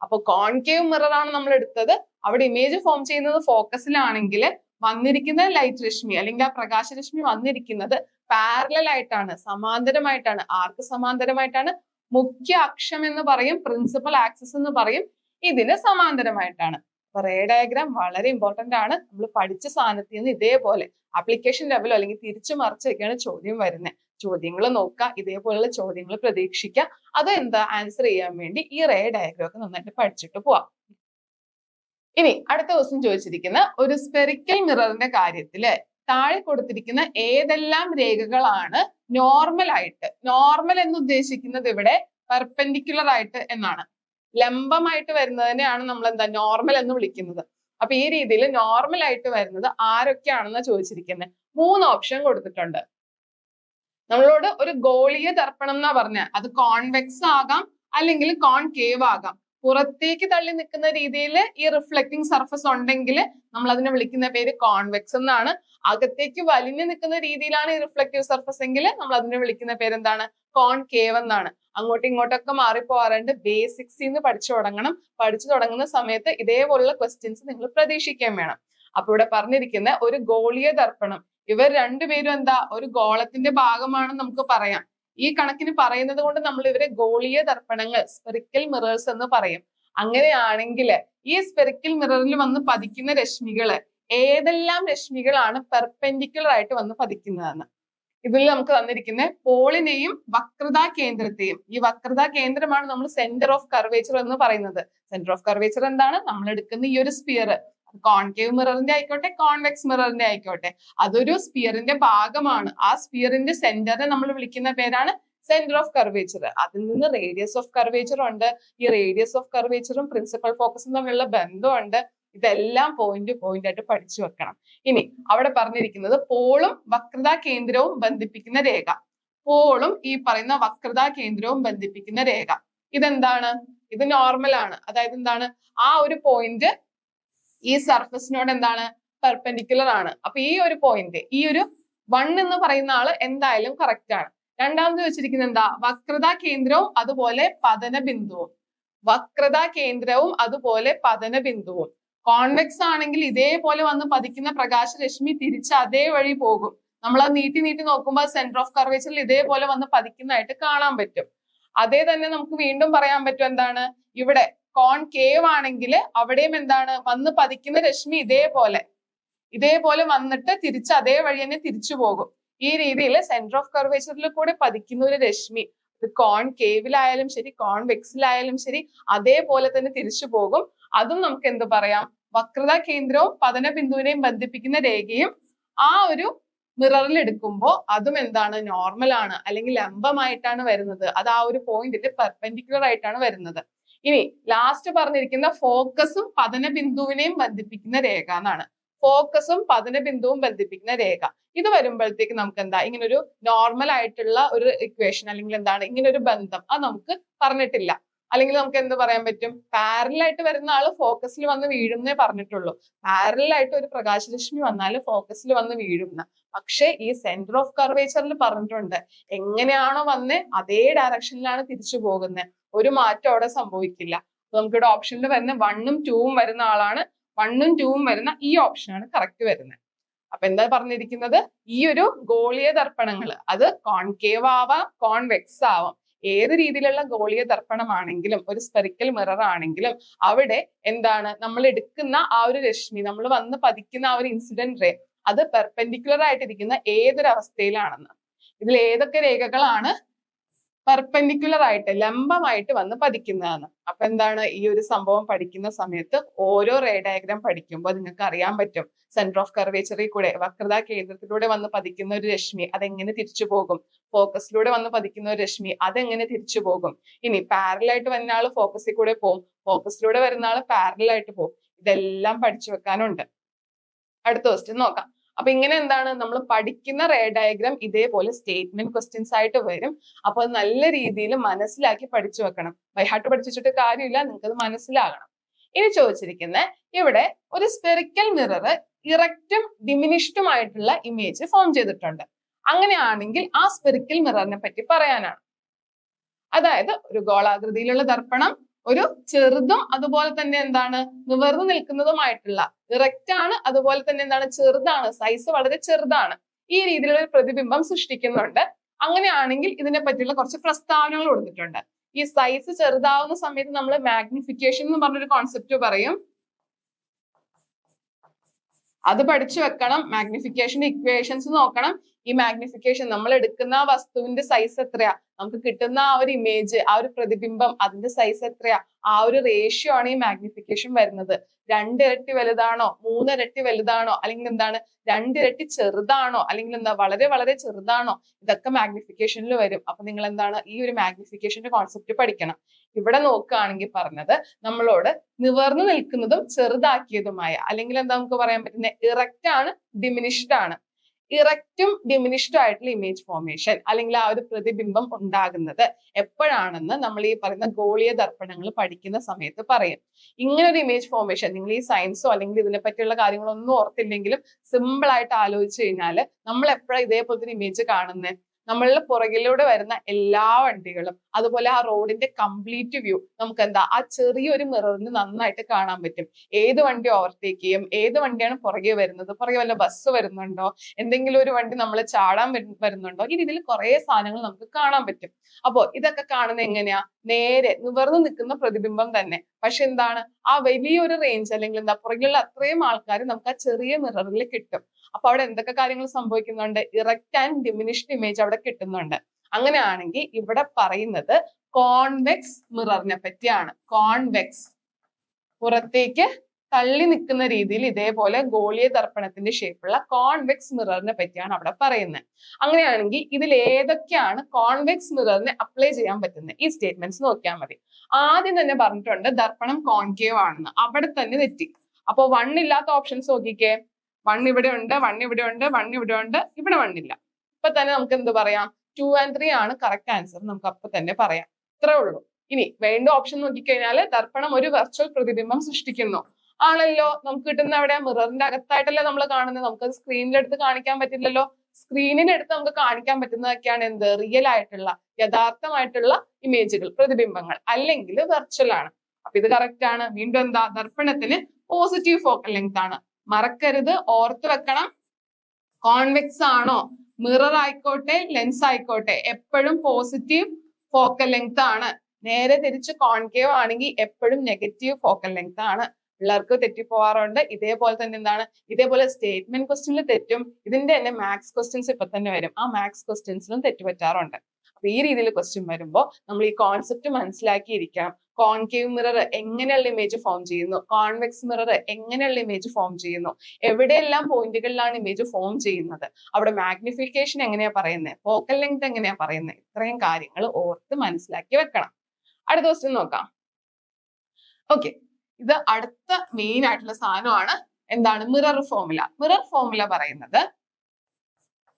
അപ്പൊ കോൺകേവ് മിറർ ആണ് നമ്മൾ എടുത്തത്. അവിടെ ഇമേജ് ഫോം ചെയ്യുന്നത് ഫോക്കസിലാണെങ്കിൽ വന്നിരിക്കുന്ന ലൈറ്റ് രശ്മി അല്ലെങ്കിൽ ആ പ്രകാശരശ്മി വന്നിരിക്കുന്നത് പാരലൽ ആയിട്ടാണ്, സമാന്തരമായിട്ടാണ്. ആർക്ക് സമാന്തരമായിട്ടാണ്? മുഖ്യ അക്ഷം എന്ന് പറയും, പ്രിൻസിപ്പൽ ആക്സിസ് എന്ന് പറയും, ഇതിന് സമാന്തരമായിട്ടാണ്. അപ്പൊ റേ ഡയഗ്രാം വളരെ ഇമ്പോർട്ടന്റ് ആണ്. നമ്മൾ പഠിച്ച സാധനത്തിൽ നിന്ന് ഇതേപോലെ ആപ്ലിക്കേഷൻ ലെവലോ അല്ലെങ്കിൽ തിരിച്ചു മറിച്ചൊക്കെയാണ് ചോദ്യം വരുന്നത്. ചോദ്യങ്ങൾ നോക്കുക, ഇതേപോലുള്ള ചോദ്യങ്ങൾ പ്രതീക്ഷിക്കുക. അത് എന്താ ആൻസർ ചെയ്യാൻ വേണ്ടി ഈ റേ ഡയഗ്രാം ഒക്കെ നന്നായിട്ട് പഠിച്ചിട്ട് പോവാം. ഇനി അടുത്ത ദിവസം ചോദിച്ചിരിക്കുന്ന ഒരു സ്പെറിക്കൽ മിററിന്റെ കാര്യത്തില് താഴെ കൊടുത്തിരിക്കുന്ന ഏതെല്ലാം രേഖകളാണ് നോർമൽ ആയിട്ട്, നോർമൽ എന്ന് ഉദ്ദേശിക്കുന്നത് ഇവിടെ പെർപെൻഡിക്കുലർ ആയിട്ട് എന്നാണ്, ലംബമായിട്ട് വരുന്നതിനെയാണ് നമ്മൾ എന്താ നോർമൽ എന്ന് വിളിക്കുന്നത്. അപ്പൊ ഈ രീതിയിൽ നോർമൽ ആയിട്ട് വരുന്നത് ആരൊക്കെയാണെന്ന് ചോദിച്ചിരിക്കുന്നത്. 3 ഓപ്ഷൻ കൊടുത്തിട്ടുണ്ട്. നമ്മളോട് ഒരു ഗോളീയ ദർപ്പണം എന്നാ പറഞ്ഞ, അത് കോൺവെക്സ് ആകാം അല്ലെങ്കിൽ കോൺകേവ് ആകാം. പുറത്തേക്ക് തള്ളി നിൽക്കുന്ന രീതിയിൽ ഈ റിഫ്ലക്റ്റിംഗ് സർഫസ് ഉണ്ടെങ്കിൽ നമ്മൾ അതിനെ വിളിക്കുന്ന പേര് കോൺവെക്സ് എന്നാണ്. അകത്തേക്ക് വലിഞ്ഞു നിൽക്കുന്ന രീതിയിലാണ് ഈ റിഫ്ലക്റ്റീവ് സർഫസ് എങ്കിൽ നമ്മൾ അതിനെ വിളിക്കുന്ന പേര് എന്താണ്? കോൺകേവ് എന്നാണ്. അങ്ങോട്ടും ഇങ്ങോട്ടൊക്കെ മാറിപ്പോവാറുണ്ട്. ബേസിക്സിൽ നിന്ന് പഠിച്ചു തുടങ്ങണം. പഠിച്ചു തുടങ്ങുന്ന സമയത്ത് ഇതേപോലുള്ള ക്വസ്റ്റ്യൻസ് നിങ്ങൾ പ്രതീക്ഷിക്കാൻ വേണം. അപ്പൊ ഇവിടെ പറഞ്ഞിരിക്കുന്ന ഒരു ഗോളീയ ദർപ്പണം, ഇവർ രണ്ടുപേരും എന്താ ഒരു ഗോളത്തിന്റെ ഭാഗമാണെന്ന് നമുക്ക് പറയാം. ഈ കണക്കിന് പറയുന്നത് കൊണ്ട് നമ്മൾ ഇവരെ ഗോളീയ ദർപ്പണങ്ങൾ, സ്പെറിക്കൽ മിറേഴ്സ് എന്ന് പറയും. അങ്ങനെയാണെങ്കിൽ ഈ സ്പെറിക്കൽ മിററിൽ വന്ന് പതിക്കുന്ന രശ്മികള് ഏതെല്ലാം രശ്മികളാണ് പെർപെൻഡിക്കുലർ ആയിട്ട് വന്ന് പതിക്കുന്നതെന്ന് ഇതിൽ നമുക്ക് തന്നിരിക്കുന്ന പോളിനെയും വക്രതാ കേന്ദ്രത്തെയും, ഈ വക്രതാ കേന്ദ്രമാണ് നമ്മൾ സെന്റർ ഓഫ് കർവേച്ചർ എന്ന് പറയുന്നത്. സെന്റർ ഓഫ് കർവേച്ചർ എന്താണ്? നമ്മൾ എടുക്കുന്ന ഈ ഒരു സ്പിയർ, കോൺകേവ് മിററിന്റെ ആയിക്കോട്ടെ കോൺവെക്സ് മിററിന്റെ ആയിക്കോട്ടെ, അതൊരു സ്പിയറിന്റെ ഭാഗമാണ്. ആ സ്പിയറിന്റെ സെന്ററിനെ നമ്മൾ വിളിക്കുന്ന പേരാണ് സെന്റർ ഓഫ് കർവേച്ചർ. അതിൽ നിന്ന് റേഡിയസ് ഓഫ് കർവേച്ചർ ഉണ്ട്. ഈ റേഡിയസ് ഓഫ് കർവേച്ചറും പ്രിൻസിപ്പൽ ഫോക്കസും തമ്മിലുള്ള ബന്ധമുണ്ട്. ഇതെല്ലാം പോയിന്റ് ആയിട്ട് പഠിച്ചു വെക്കണം. ഇനി അവിടെ പറഞ്ഞിരിക്കുന്നത് പോളും വക്രതാ കേന്ദ്രവും ബന്ധിപ്പിക്കുന്ന രേഖ, പോളും ഈ പറയുന്ന വക്രതാ കേന്ദ്രവും ബന്ധിപ്പിക്കുന്ന രേഖ ഇതെന്താണ്? ഇത് നോർമൽ ആണ്. അതായത് എന്താണ്? ആ ഒരു പോയിന്റ് ഈ സർഫസിനോട് എന്താണ്? പെർപെൻഡിക്കുലർ ആണ്. അപ്പൊ ഈ ഒരു പോയിന്റ്, ഈ ഒരു 1 എന്ന് പറയുന്ന ആള് എന്തായാലും കറക്റ്റ് ആണ്. രണ്ടാമത് വെച്ചിരിക്കുന്നത് എന്താ? വക്രതാ കേന്ദ്രവും അതുപോലെ പതന ബിന്ദുവും. വക്രതാ കേന്ദ്രവും അതുപോലെ പതന ബിന്ദുവും. കോൺവെക്സ് ആണെങ്കിൽ ഇതേപോലെ വന്ന് പതിക്കുന്ന പ്രകാശരശ്മി തിരിച്ച് അതേ വഴി പോകും. നമ്മൾ അത് നീട്ടി നോക്കുമ്പോൾ സെന്റർ ഓഫ് കർവേച്ചറിൽ ഇതേപോലെ വന്ന് പതിക്കുന്നതായിട്ട് കാണാൻ പറ്റും. അതേ തന്നെ നമുക്ക് വീണ്ടും പറയാൻ പറ്റും എന്താണ്? ഇവിടെ കോൺകേവ് ആണെങ്കിൽ അവിടെയും എന്താണ്? വന്ന് പതിക്കുന്ന രശ്മി ഇതേപോലെ വന്നിട്ട് തിരിച്ച് അതേ വഴി തന്നെ തിരിച്ചു പോകും. ഈ രീതിയിൽ സെന്റർ ഓഫ് കർവേച്ചറിൽ കൂടെ പതിക്കുന്ന ഒരു രശ്മി കോൺകേവിലായാലും ശരി കോൺവെക്സിലായാലും ശരി അതേപോലെ തന്നെ തിരിച്ചു പോകും. അതും നമുക്ക് എന്ത് പറയാം? വക്രതാ കേന്ദ്രവും പതന ബിന്ദുവിനെയും ബന്ധിപ്പിക്കുന്ന രേഖയും ആ ഒരു മിററിൽ എടുക്കുമ്പോൾ അതും എന്താണ്? നോർമൽ ആണ്, അല്ലെങ്കിൽ ലംബമായിട്ടാണ് വരുന്നത്. അത് ആ ഒരു പോയിന്റിൽ പെർപെൻഡിക്കുലർ ആയിട്ടാണ് വരുന്നത്. ഇനി ലാസ്റ്റ് പറഞ്ഞിരിക്കുന്ന ഫോക്കസും പതന ബിന്ദുവിനെയും ബന്ധിപ്പിക്കുന്ന രേഖ എന്നാണ്. ഫോക്കസും പതന ബിന്ദുവും ബന്ധിപ്പിക്കുന്ന രേഖ. ഇത് വരുമ്പോഴത്തേക്ക് നമുക്ക് എന്താ ഇങ്ങനെ ഒരു നോർമൽ ആയിട്ടുള്ള ഒരു ഇക്വേഷൻ അല്ലെങ്കിൽ എന്താണ് ഇങ്ങനെ ഒരു ബന്ധം അത് നമുക്ക് പറഞ്ഞിട്ടില്ല. അല്ലെങ്കിൽ നമുക്ക് എന്ത് പറയാൻ പറ്റും, പാരലൽ ആയിട്ട് വരുന്ന ആള് ഫോക്കസിൽ വന്ന് വീഴുന്നേ പറഞ്ഞിട്ടുള്ളൂ. പാരലൽ ആയിട്ട് ഒരു പ്രകാശരശ്മി വന്നാൽ ഫോക്കസിൽ വന്ന് വീഴുന്ന. പക്ഷെ ഈ സെന്റർ ഓഫ് കർവേച്ചറിൽ പറഞ്ഞിട്ടുണ്ട് എങ്ങനെയാണോ വന്നേ അതേ ഡയറക്ഷനിലാണ് തിരിച്ചു പോകുന്നത്, ഒരു മാറ്റം അവിടെ സംഭവിക്കില്ല. നമുക്കിവിടെ ഓപ്ഷനിൽ വരുന്ന 1ഉം 2ഉം വരുന്ന ആളാണ്. 1ഉം 2ഉം വരുന്ന ഈ ഓപ്ഷനാണ് കറക്റ്റ് വരുന്നത്. അപ്പൊ എന്താ പറഞ്ഞിരിക്കുന്നത്, ഈ ഒരു ഗോളീയ ദർപ്പണങ്ങൾ അത് കോൺകേവ് ആവാം കോൺവെക്സ് ആവാം, ഏത് രീതിയിലുള്ള ഗോളീയ ദർപ്പണമാണെങ്കിലും ഒരു സ്പെറിക്കൽ മിറർ ആണെങ്കിലും അവിടെ എന്താണ് നമ്മൾ എടുക്കുന്ന ആ ഒരു രശ്മി, നമ്മൾ വന്ന് പതിക്കുന്ന ആ ഒരു ഇൻസിഡന്റ് റേ അത് പെർപെൻഡിക്കുലർ ആയിട്ടിരിക്കുന്ന ഏതൊരു അവസ്ഥയിലാണെന്ന്. ഇതിൽ ഏതൊക്കെ രേഖകളാണ് പെർപെൻഡിക്കുലർ ആയിട്ട് ലംബമായിട്ട് വന്ന് പതിക്കുന്നതാണ്. അപ്പൊ എന്താണ് ഈ ഒരു സംഭവം പഠിക്കുന്ന സമയത്ത് ഓരോ റേ ഡയഗ്രാം പഠിക്കുമ്പോൾ നിങ്ങൾക്ക് അറിയാൻ പറ്റും സെന്റർ ഓഫ് കർവേച്ചറിൽ കൂടെ വക്രതാ കേന്ദ്രത്തിലൂടെ വന്ന് പതിക്കുന്ന ഒരു രശ്മി അതെങ്ങനെ തിരിച്ചു പോകും, ഫോക്കസിലൂടെ വന്ന് പതിക്കുന്ന ഒരു രശ്മി അതെങ്ങനെ തിരിച്ചു പോകും. ഇനി പാരലായിട്ട് വരുന്ന ആള് ഫോക്കസിൽ കൂടെ പോകും, ഫോക്കസിലൂടെ വരുന്ന ആള് പാരലായിട്ട് പോകും. ഇതെല്ലാം പഠിച്ചു വെക്കാനുണ്ട്. അടുത്ത ക്വസ്റ്റ്യൻ നോക്കാം. അപ്പൊ ഇങ്ങനെ എന്താണ് നമ്മൾ പഠിക്കുന്ന റേ ഡയഗ്രാം ഇതേപോലെ സ്റ്റേറ്റ്മെന്റ് ക്വസ്റ്റ്യൻസ് ആയിട്ട് വരും. അപ്പൊ നല്ല രീതിയിൽ മനസ്സിലാക്കി പഠിച്ചു വെക്കണം. ബൈഹാർട്ട് പഠിച്ചു വെച്ചിട്ട് കാര്യമില്ല, നിങ്ങൾക്ക് അത് മനസ്സിലാകണം. ഇനി ചോദിച്ചിരിക്കുന്ന ഇവിടെ ഒരു സ്പെറിക്കൽ മിറർ ഇറക്റ്റും ഡിമിനിഷ്ഡും ആയിട്ടുള്ള ഇമേജ് ഫോം ചെയ്തിട്ടുണ്ട്. അങ്ങനെയാണെങ്കിൽ ആ സ്പെറിക്കൽ മിററിനെ പറ്റി പറയാനാണ്. അതായത് ഒരു ഗോളാകൃതിയിലുള്ള ദർപ്പണം, ഒരു ചെറുതും അതുപോലെ തന്നെ എന്താണ് നിവർന്നു നിൽക്കുന്നതുമായിട്ടുള്ള ഇറക്റ്റ് ആണ്, അതുപോലെ തന്നെ എന്താണ് ചെറുതാണ്, സൈസ് വളരെ ചെറുതാണ്, ഈ രീതിയിലുള്ള ഒരു പ്രതിബിംബം സൃഷ്ടിക്കുന്നുണ്ട്. അങ്ങനെയാണെങ്കിൽ ഇതിനെ പറ്റിയുള്ള കുറച്ച് പ്രസ്താവനകൾ കൊടുത്തിട്ടുണ്ട്. ഈ സൈസ് ചെറുതാവുന്ന സമയത്ത് നമ്മൾ മാഗ്നിഫിക്കേഷൻ എന്ന് പറഞ്ഞൊരു കോൺസെപ്റ്റ് പറയും, അത് പഠിച്ചു വെക്കണം. മാഗ്നിഫിക്കേഷന്റെ ഇക്വേഷൻസ് നോക്കണം. ഈ മാഗ്നിഫിക്കേഷൻ നമ്മൾ എടുക്കുന്ന ആ വസ്തുവിന്റെ സൈസ് എത്രയാ, നമുക്ക് കിട്ടുന്ന ആ ഒരു ഇമേജ്, ആ ഒരു പ്രതിബിംബം അതിന്റെ സൈസ് എത്രയാ, ആ ഒരു റേഷ്യോ ആണ് ഈ മാഗ്നിഫിക്കേഷൻ വരുന്നത്. 2 ഇരട്ടി വലുതാണോ, 3 ഇരട്ടി വലുതാണോ, അല്ലെങ്കിൽ എന്താണ് 2 ഇരട്ടി ചെറുതാണോ, അല്ലെങ്കിൽ എന്താ വളരെ വളരെ ചെറുതാണോ, ഇതൊക്കെ മാഗ്നിഫിക്കേഷനിൽ വരും. അപ്പൊ നിങ്ങൾ എന്താണ് ഈ ഒരു മാഗ്നിഫിക്കേഷന്റെ കോൺസെപ്റ്റ് പഠിക്കണം. ഇവിടെ നോക്കുകയാണെങ്കിൽ പറഞ്ഞത് നമ്മളോട് നിവർന്നു നിൽക്കുന്നതും ചെറുതാക്കിയതുമായ, അല്ലെങ്കിൽ എന്താ നമുക്ക് പറയാൻ പറ്റുന്നത് ഇറക്റ്റ് ആണ് ഡിമിനിഷ്ഡ് ആണ്. ഇറക്റ്റും ഡിമിനിഷ്ഡും ആയിട്ടുള്ള ഇമേജ് ഫോർമേഷൻ അല്ലെങ്കിൽ ആ ഒരു പ്രതിബിംബം ഉണ്ടാകുന്നത് എപ്പോഴാണെന്ന് നമ്മൾ ഈ പറയുന്ന ഗോളീയ ദർപ്പണങ്ങൾ പഠിക്കുന്ന സമയത്ത് പറയും. ഇങ്ങനെ ഒരു ഇമേജ് ഫോർമേഷൻ നിങ്ങൾ ഈ സയൻസോ അല്ലെങ്കിൽ ഇതിനെ പറ്റിയുള്ള കാര്യങ്ങളൊന്നും ഓർത്തില്ലെങ്കിലും സിമ്പിൾ ആയിട്ട് ആലോചിച്ച് കഴിഞ്ഞാൽ നമ്മൾ എപ്പോഴാണ് ഇതേപോലത്തെ ഒരു ഇമേജ് കാണുന്നത്, നമ്മളുടെ പുറകിലൂടെ വരുന്ന എല്ലാ വണ്ടികളും അതുപോലെ ആ റോഡിന്റെ കംപ്ലീറ്റ് വ്യൂ നമുക്ക് എന്താ ആ ചെറിയൊരു മിററിന് നന്നായിട്ട് കാണാൻ പറ്റും. ഏത് വണ്ടി ഓവർടേക്ക് ചെയ്യും, ഏത് വണ്ടിയാണ് പുറകെ വരുന്നത്, പുറകെ വല്ല ബസ് വരുന്നുണ്ടോ, എന്തെങ്കിലും ഒരു വണ്ടി നമ്മൾ ചാടാൻ വരുന്നുണ്ടോ, ഈ രീതിയിൽ കുറെ സാധനങ്ങൾ നമുക്ക് കാണാൻ പറ്റും. അപ്പോ ഇതൊക്കെ കാണുന്നത് എങ്ങനെയാ, നേരെ നിവർന്നു നിൽക്കുന്ന പ്രതിബിംബം തന്നെ, പക്ഷെ എന്താണ് ആ വലിയൊരു റേഞ്ച് അല്ലെങ്കിൽ എന്താ പുറകിലുള്ള അത്രയും ആൾക്കാർ നമുക്ക് ആ ചെറിയ മിററിൽ കിട്ടും. അപ്പൊ അവിടെ എന്തൊക്കെ കാര്യങ്ങൾ സംഭവിക്കുന്നുണ്ട്, ഇറക്റ്റ് ആൻഡ് ഡിമിനിഷ്ഡ് ഇമേജ് അവിടെ കിട്ടുന്നുണ്ട്. അങ്ങനെയാണെങ്കിൽ ഇവിടെ പറയുന്നത് കോൺവെക്സ് മിററിനെ പറ്റിയാണ്. കോൺവെക്സ് പുറത്തേക്ക് തള്ളി നിൽക്കുന്ന രീതിയിൽ ഇതേപോലെ ഗോളീയ ദർപ്പണത്തിന്റെ ഷേപ്പുള്ള കോൺവെക്സ് മിററിനെ പറ്റിയാണ് അവിടെ പറയുന്നത്. അങ്ങനെയാണെങ്കിൽ ഇതിൽ ഏതൊക്കെയാണ് കോൺവെക്സ് മിററിനെ അപ്ലൈ ചെയ്യാൻ പറ്റുന്നത്, ഈ സ്റ്റേറ്റ്മെന്റ്സ് നോക്കിയാൽ മതി. ആദ്യം തന്നെ പറഞ്ഞിട്ടുണ്ട് ദർപ്പണം കോൺകേവ് ആണെന്ന്, അവിടെ തന്നെ തെറ്റി. അപ്പൊ 1 ഇല്ലാത്ത ഓപ്ഷൻസ് നോക്കിക്കേ, 1 ഇവിടെ ഉണ്ട്, 1 ഇവിടെ ഉണ്ട്, 1 ഇവിടെ ഉണ്ട്, ഇവിടെ 1 ഇല്ല. ഇപ്പൊ തന്നെ നമുക്ക് എന്ത് പറയാം, 2 and 3 ആണ് കറക്റ്റ് ആൻസർ, നമുക്ക് അപ്പൊ തന്നെ പറയാം. ഇത്രേ ഉള്ളൂ. ഇനി വേണ്ട ഓപ്ഷൻ നോക്കിക്കഴിഞ്ഞാൽ ദർപ്പണം ഒരു വെർച്വൽ പ്രതിബിംബം സൃഷ്ടിക്കുന്നു ആണല്ലോ. നമുക്ക് കിട്ടുന്ന അവിടെ മിററിന്റെ അകത്തായിട്ടല്ലേ നമ്മൾ കാണുന്നത്, നമുക്കത് സ്ക്രീനിലെടുത്ത് കാണിക്കാൻ പറ്റില്ലല്ലോ. സ്ക്രീനിനെടുത്ത് നമുക്ക് കാണിക്കാൻ പറ്റുന്നതൊക്കെയാണ് എന്ത്, റിയൽ ആയിട്ടുള്ള യഥാർത്ഥമായിട്ടുള്ള ഇമേജുകൾ, പ്രതിബിംബങ്ങൾ, അല്ലെങ്കിൽ വെർച്വൽ ആണ്. അപ്പൊ ഇത് കറക്റ്റ് ആണ്. വീണ്ടും എന്താ, ദർപ്പണത്തിന് പോസിറ്റീവ് ഫോക്കൽ ലെങ്ത് ആണ്. മറക്കരുത്, ഓർത്ത് വെക്കണം. കോൺവെക്സ് ആണോ, മിറർ ആയിക്കോട്ടെ ലെൻസ് ആയിക്കോട്ടെ, എപ്പോഴും പോസിറ്റീവ് ഫോക്കൽ ലെങ്ത് ആണ്. നേരെ തിരിച്ച് കോൺകേവ് ആണെങ്കിൽ എപ്പോഴും നെഗറ്റീവ് ഫോക്കൽ ലെങ്ത് ആണ്. പിള്ളേർക്ക് തെറ്റിപ്പോവാറുണ്ട്. ഇതേപോലെ തന്നെ എന്താണ്, ഇതേപോലെ സ്റ്റേറ്റ്മെന്റ് ക്വസ്റ്റ്യനിൽ തെറ്റും. ഇതിന്റെ തന്നെ മാത്സ് ക്വസ്റ്റ്യൻസ് ഇപ്പൊ തന്നെ വരും, ആ മാത്സ് ക്വസ്റ്റ്യൻസിലും തെറ്റുപറ്റാറുണ്ട്. അപ്പൊ ഈ രീതിയിൽ ക്വസ്റ്റ്യൻ വരുമ്പോൾ നമ്മൾ ഈ കോൺസെപ്റ്റ് മനസ്സിലാക്കിയിരിക്കണം. കോൺകേവ് മിറർ എങ്ങനെയുള്ള ഇമേജ് ഫോം ചെയ്യുന്നു, കോൺവെക്സ് മിറർ എങ്ങനെയുള്ള ഇമേജ് ഫോം ചെയ്യുന്നു, എവിടെയെല്ലാം പോയിന്റുകളിലാണ് ഇമേജ് ഫോം ചെയ്യുന്നത്, അവിടെ മാഗ്നിഫിക്കേഷൻ എങ്ങനെയാ പറയുന്നത്, ഫോക്കൽ ലെങ്ത് എങ്ങനെയാ പറയുന്നത്, ഇത്രയും കാര്യങ്ങൾ ഓർത്ത് മനസ്സിലാക്കി വെക്കണം. അടുത്ത ക്വസ്റ്റ്യൻ നോക്കാം. ഓക്കെ, ഇത് അടുത്ത മെയിൻ ആയിട്ടുള്ള സാധനമാണ്. എന്താണ് മിറർ ഫോർമുല പറയുന്നത്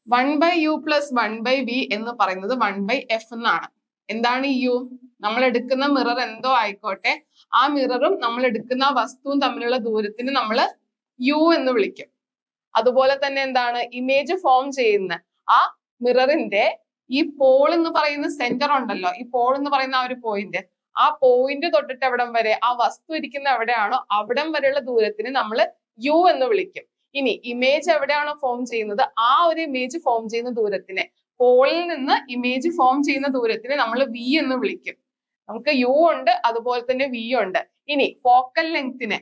1/u + 1/v എന്ന് പറയുന്നത് 1/f എന്നാണ്. എന്താണ് ഈ u? നമ്മൾ എടുക്കുന്ന മിറർ എന്തോ ആയിക്കോട്ടെ, ആ മിററും നമ്മൾ എടുക്കുന്ന വസ്തുവും തമ്മിലുള്ള ദൂരത്തിന് നമ്മൾ u എന്ന് വിളിക്കും. അതുപോലെ തന്നെ എന്താണ് ഇമേജ് ഫോം ചെയ്യുന്ന ആ മിററിന്റെ ഈ പോൾ എന്ന് പറയുന്ന സെന്റർ ഉണ്ടല്ലോ, ഈ പോൾ എന്ന് പറയുന്ന ആ ഒരു പോയിന്റ്, ആ പോയിന്റ് തൊട്ടിട്ട് എവിടം വരെ ആ വസ്തു ഇരിക്കുന്ന എവിടെയാണോ അവിടം വരെയുള്ള ദൂരത്തിന് നമ്മൾ u എന്ന് വിളിക്കും. ഇനി ഇമേജ് എവിടെയാണോ ഫോം ചെയ്യുന്നത് ആ ഒരു ഇമേജ് ഫോം ചെയ്യുന്ന ദൂരത്തിനെ, പോളിൽ നിന്ന് ഇമേജ് ഫോം ചെയ്യുന്ന ദൂരത്തിനെ നമ്മൾ v എന്ന് വിളിക്കും. നമുക്ക് u ഉണ്ട്, അതുപോലെ തന്നെ v ഉണ്ട്. ഇനി ഫോക്കൽ ലെങ്തിനെ,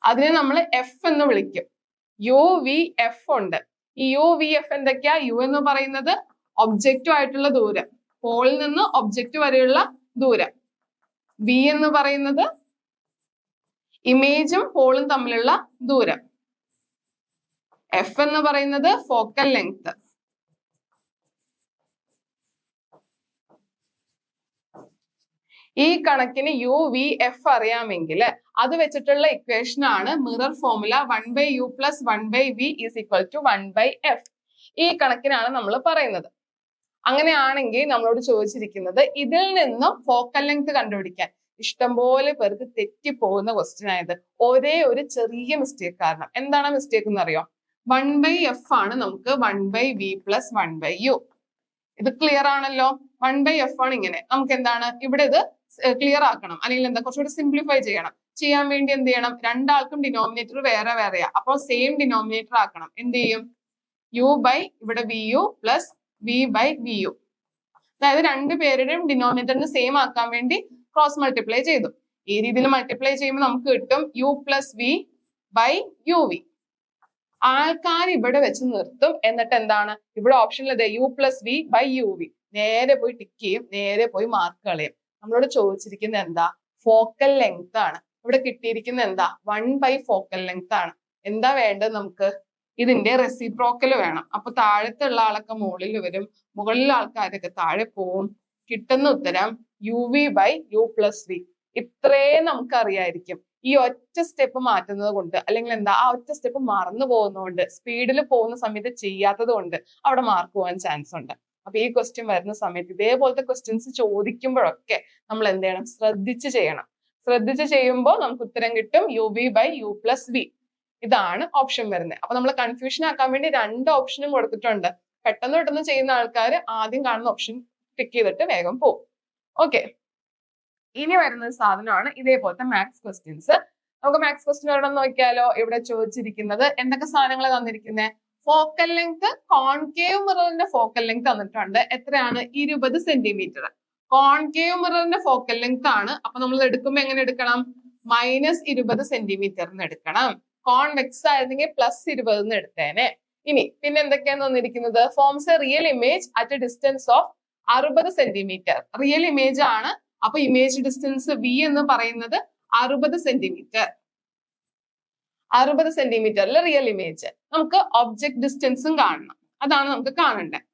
അതിനെ നമ്മൾ f എന്ന് വിളിക്കും. u v f ഉണ്ട്. ഈ u v f എന്തൊക്കെയാ? u എന്ന് പറയുന്നത് ഒബ്ജക്റ്റും ആയിട്ടുള്ള ദൂരം, പോളിൽ നിന്ന് ഒബ്ജക്റ്റ് വരെയുള്ള ദൂരം. v എന്ന് പറയുന്നത് ഇമേജും പോളും തമ്മിലുള്ള ദൂരം. f എന്ന് പറയുന്നത് ഫോക്കൽ ലെങ്ത്. ഈ കണക്കിന് u v f അറിയാമെങ്കിൽ അത് വെച്ചിട്ടുള്ള ഇക്വേഷൻ ആണ് mirror formula 1/u + 1/v = 1/f. ഈ കണക്കിനാണ് നമ്മൾ പറയുന്നത്. അങ്ങനെയാണെങ്കിൽ നമ്മളോട് ചോദിച്ചിരിക്കുന്നത് ഇതിൽ നിന്നും ഫോക്കൽ ലെങ്ത് കണ്ടുപിടിക്കാൻ. ഇഷ്ടംപോലെ പേർക്ക് തെറ്റിപ്പോകുന്ന ക്വസ്റ്റ്യൻ ആയത് ഒരേ ഒരു ചെറിയ മിസ്റ്റേക്ക് കാരണം. എന്താണ് മിസ്റ്റേക്ക് എന്ന് അറിയോ? 1/f ആണ് നമുക്ക് 1/v + 1/u. ഇത് ക്ലിയർ ആണല്ലോ. 1/f ആണ് ഇങ്ങനെ. നമുക്ക് എന്താണ് ഇവിടെ ഇത് ക്ലിയർ ആക്കണം, അല്ലെങ്കിൽ എന്താ കുറച്ചുകൂടി സിംപ്ലിഫൈ ചെയ്യണം. ചെയ്യാൻ വേണ്ടി എന്ത് ചെയ്യണം? രണ്ടാൾക്കും ഡിനോമിനേറ്റർ വേറെ വേറെയാ. അപ്പോൾ സെയിം ഡിനോമിനേറ്റർ ആക്കണം. എന്ത് ചെയ്യും? u by ഇവിടെ vu + v/vu. അതായത് രണ്ടുപേരുടെയും ഡിനോമിനേറ്ററിന് സെയിം ആക്കാൻ വേണ്ടി ക്രോസ് മൾട്ടിപ്ലൈ ചെയ്തു. ഈ രീതിയിൽ മൾട്ടിപ്ലൈ ചെയ്യുമ്പോൾ നമുക്ക് കിട്ടും u + v/uv. ആൾക്കാർ ഇവിടെ വെച്ച് നിർത്തും. എന്നിട്ട് എന്താണ് ഇവിടെ ഓപ്ഷനിൽ u + v/uv നേരെ പോയി ടിക്ക് ചെയ്യും, നേരെ പോയി മാർക്ക് കളയും. നമ്മളോട് ചോദിച്ചിരിക്കുന്നത് എന്താ? ഫോക്കൽ ലെങ്ത് ആണ്. ഇവിടെ കിട്ടിയിരിക്കുന്നത് എന്താ? 1/, ഫോക്കൽ ലെങ്ത് ആണ്. എന്താ വേണ്ടത് നമുക്ക്? ഇതിന്റെ റെസിപ്രോക്കൽ വേണം. അപ്പൊ താഴത്തുള്ള ആളൊക്കെ മുകളിൽ വരും, മുകളിലെ ആൾക്കാരൊക്കെ താഴെ പോവും. കിട്ടുന്ന ഉത്തരം uv/u + v. ഇത്രേ നമുക്കറിയായിരിക്കും. ഈ ഒറ്റ സ്റ്റെപ്പ് മാറ്റുന്നത് കൊണ്ട്, അല്ലെങ്കിൽ എന്താ ആ ഒറ്റ സ്റ്റെപ്പ് മറന്നു പോകുന്നതുകൊണ്ട്, സ്പീഡിൽ പോകുന്ന സമയത്ത് ചെയ്യാത്തത് കൊണ്ട് അവിടെ മാർക്ക് പോകാൻ ചാൻസ് ഉണ്ട്. അപ്പൊ ഈ ക്വസ്റ്റ്യൻ വരുന്ന സമയത്ത് ഇതേപോലത്തെ ക്വസ്റ്റ്യൻസ് ചോദിക്കുമ്പോഴൊക്കെ നമ്മൾ എന്ത് ചെയ്യണം? ശ്രദ്ധിച്ച് ചെയ്യണം. ശ്രദ്ധിച്ച് ചെയ്യുമ്പോൾ നമുക്ക് ഉത്തരം കിട്ടും uv/u + v. ഇതാണ് ഓപ്ഷൻ വരുന്നത്. അപ്പൊ നമ്മൾ കൺഫ്യൂഷൻ ആക്കാൻ വേണ്ടി രണ്ട് ഓപ്ഷനും കൊടുത്തിട്ടുണ്ട്. പെട്ടെന്ന് ചെയ്യുന്ന ആൾക്കാർ ആദ്യം കാണുന്ന ഓപ്ഷൻ ടിക്ക് ചെയ്തിട്ട് വേഗം പോകും. ഓക്കെ, ഇനി വരുന്ന സാധനമാണ് ഇതേപോലത്തെ മാത്സ് ക്വസ്റ്റ്യൻസ്. നമുക്ക് മാത്സ് ക്വസ്റ്റ്യൻ ഒരെണ്ണം നോക്കിയാലോ? ഇവിടെ ചോദിച്ചിരിക്കുന്നത് എന്തൊക്കെ സാധനങ്ങൾ തന്നിരിക്കുന്നത്? ഫോക്കൽ ലെങ്ത്, കോൺകേവ് മിററിന്റെ ഫോക്കൽ ലെങ്ത് തന്നിട്ടുണ്ട്. എത്രയാണ്? 20 സെന്റിമീറ്റർ. കോൺകേവ് മിററിന്റെ ഫോക്കൽ ലെങ്ത് ആണ്. അപ്പൊ നമ്മൾ എടുക്കുമ്പോൾ എങ്ങനെ എടുക്കണം? -20 സെന്റിമീറ്ററിന് എടുക്കണം. കോൺവെക്സ് ആയിരുന്നെങ്കിൽ +20 എടുത്തേനെ. ഇനി പിന്നെ എന്തൊക്കെയാണ് തന്നിരിക്കുന്നത്? Forms a real image at a distance of 60 centimetre. Real image ആണ്. അപ്പൊ ഇമേജ് ഡിസ്റ്റൻസ് v എന്ന് പറയുന്നത് 60 സെന്റിമീറ്റർ. 60 സെന്റിമീറ്ററിൽ റിയൽ ഇമേജ്. നമുക്ക് ഒബ്ജക്ട് ഡിസ്റ്റൻസും കാണണം. അതാണ് നമുക്ക് കാണേണ്ടത്.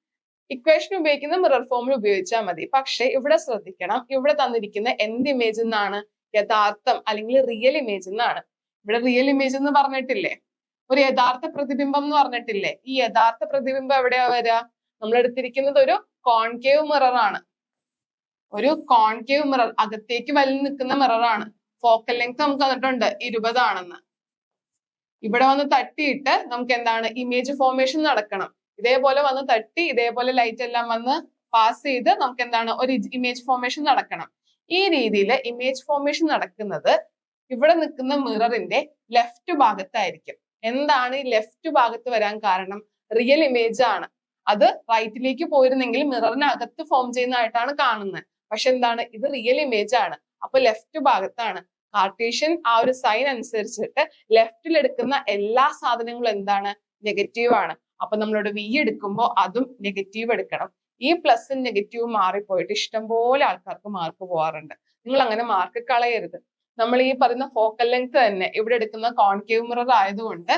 ഇക്വേഷൻ ഉപയോഗിക്കുന്ന മിറർ ഫോർമുല ഉപയോഗിച്ചാൽ മതി. പക്ഷെ ഇവിടെ ശ്രദ്ധിക്കണം, ഇവിടെ തന്നിരിക്കുന്ന എന്ത് ഇമേജ് എന്നാണ്? യഥാർത്ഥം അല്ലെങ്കിൽ റിയൽ ഇമേജ് എന്നാണ്. ഇവിടെ റിയൽ ഇമേജ് എന്ന് പറഞ്ഞിട്ടില്ലേ, ഒരു യഥാർത്ഥ പ്രതിബിംബം എന്ന് പറഞ്ഞിട്ടില്ലേ. ഈ യഥാർത്ഥ പ്രതിബിംബം എവിടെയാ വരിക? നമ്മൾ എടുത്തിരിക്കുന്നത് ഒരു കോൺകേവ് മിറർ ആണ്. ഒരു കോൺകേവ് മിറർ, അകത്തേക്ക് വലിഞ്ഞു നിൽക്കുന്ന മിറർ ആണ്. ഫോക്കൽ ലെങ്ത് നമുക്ക് തന്നിട്ടുണ്ട് 20 ആണെന്ന്. ഇവിടെ വന്ന് തട്ടിയിട്ട് നമുക്ക് എന്താണ്? ഇമേജ് ഫോർമേഷൻ നടക്കണം. ഇതേപോലെ വന്ന് തട്ടി ഇതേപോലെ ലൈറ്റ് എല്ലാം വന്ന് പാസ് ചെയ്ത് നമുക്ക് എന്താണ്? ഒരു ഇമേജ് ഫോർമേഷൻ നടക്കണം. ഈ രീതിയിൽ ഇമേജ് ഫോർമേഷൻ നടക്കുന്നത് ഇവിടെ നിൽക്കുന്ന മിററിന്റെ ലെഫ്റ്റ് ഭാഗത്തായിരിക്കും. എന്താണ് ഈ ലെഫ്റ്റ് ഭാഗത്ത് വരാൻ കാരണം? റിയൽ ഇമേജ് ആണ്. അത് റൈറ്റിലേക്ക് പോയിരുന്നെങ്കിൽ മിററിനകത്ത് ഫോം ചെയ്യുന്നതായിട്ടാണ് കാണുന്നത്. പക്ഷെ എന്താണ്? ഇത് റിയൽ ഇമേജ് ആണ്. അപ്പൊ ലെഫ്റ്റ് ഭാഗത്താണ്. കാർട്ടീഷ്യൻ ആ ഒരു സൈൻ അനുസരിച്ചിട്ട് ലെഫ്റ്റിൽ എടുക്കുന്ന എല്ലാ സാധനങ്ങളും എന്താണ്? നെഗറ്റീവ് ആണ്. അപ്പൊ നമ്മളോട് v എടുക്കുമ്പോൾ അതും നെഗറ്റീവ് എടുക്കണം. ഈ പ്ലസും നെഗറ്റീവും മാറിപ്പോയിട്ട് ഇഷ്ടംപോലെ ആൾക്കാർക്ക് മാർക്ക് പോവാറുണ്ട്. നിങ്ങൾ അങ്ങനെ മാർക്ക് കളയരുത്. നമ്മൾ ഈ പറയുന്ന ഫോക്കൽ ലെങ്ത് തന്നെ ഇവിടെ എടുക്കുന്ന കോൺകേവ് മിറർ ആയതുകൊണ്ട്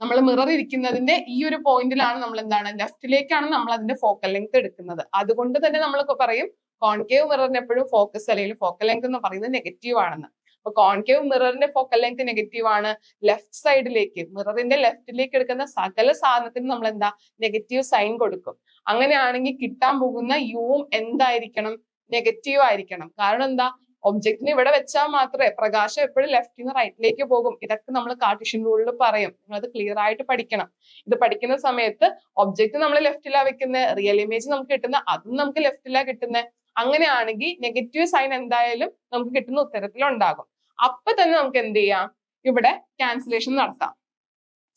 നമ്മൾ മിറർ ഇരിക്കുന്നതിന്റെ ഈ ഒരു പോയിന്റിലാണ് നമ്മൾ എന്താണ്? ലെഫ്റ്റിലേക്കാണ് നമ്മൾ അതിന്റെ ഫോക്കൽ ലെങ്ത് എടുക്കുന്നത്. അതുകൊണ്ട് തന്നെ നമ്മൾ പറയും കോൺകേവ് മിററിന് എപ്പോഴും ഫോക്കസ് അല്ലെങ്കിൽ ഫോക്കൽ ലെങ്ത് എന്ന് പറയുന്നത് നെഗറ്റീവ് ആണെന്ന്. അപ്പൊ കോൺകേവ് മിററിന്റെ ഫോക്കൽ ലെങ്ത് നെഗറ്റീവ് ആണ്. ലെഫ്റ്റ് സൈഡിലേക്ക് മിററിന്റെ ലെഫ്റ്റിലേക്ക് എടുക്കുന്ന സകല സാധനത്തിനും നമ്മൾ എന്താ നെഗറ്റീവ് സൈൻ കൊടുക്കും. അങ്ങനെയാണെങ്കിൽ കിട്ടാൻ പോകുന്ന യുവും എന്തായിരിക്കണം? നെഗറ്റീവ് ആയിരിക്കണം. കാരണം എന്താ? ഒബ്ജക്റ്റിന് ഇവിടെ വെച്ചാൽ മാത്രമേ പ്രകാശം എപ്പോഴും ലെഫ്റ്റിൽ നിന്ന് റൈറ്റിലേക്ക് പോകും. ഇതൊക്കെ നമ്മൾ കാർട്ടീഷ്യൻ റൂളിൽ പറയും. നിങ്ങളത് ക്ലിയർ ആയിട്ട് പഠിക്കണം. ഇത് പഠിക്കുന്ന സമയത്ത് ഒബ്ജക്റ്റ് നമ്മൾ ലെഫ്റ്റിലാ വെക്കുന്നത്, റിയൽ ഇമേജ് നമുക്ക് കിട്ടുന്ന അതും നമുക്ക് ലെഫ്റ്റിലാ കിട്ടുന്നത്. അങ്ങനെയാണെങ്കിൽ നെഗറ്റീവ് സൈൻ എന്തായാലും നമുക്ക് കിട്ടുന്ന ഉത്തരത്തിൽ ഉണ്ടാകും. അപ്പൊ തന്നെ നമുക്ക് എന്ത് ചെയ്യാം? ഇവിടെ ക്യാൻസലേഷൻ നടത്താം.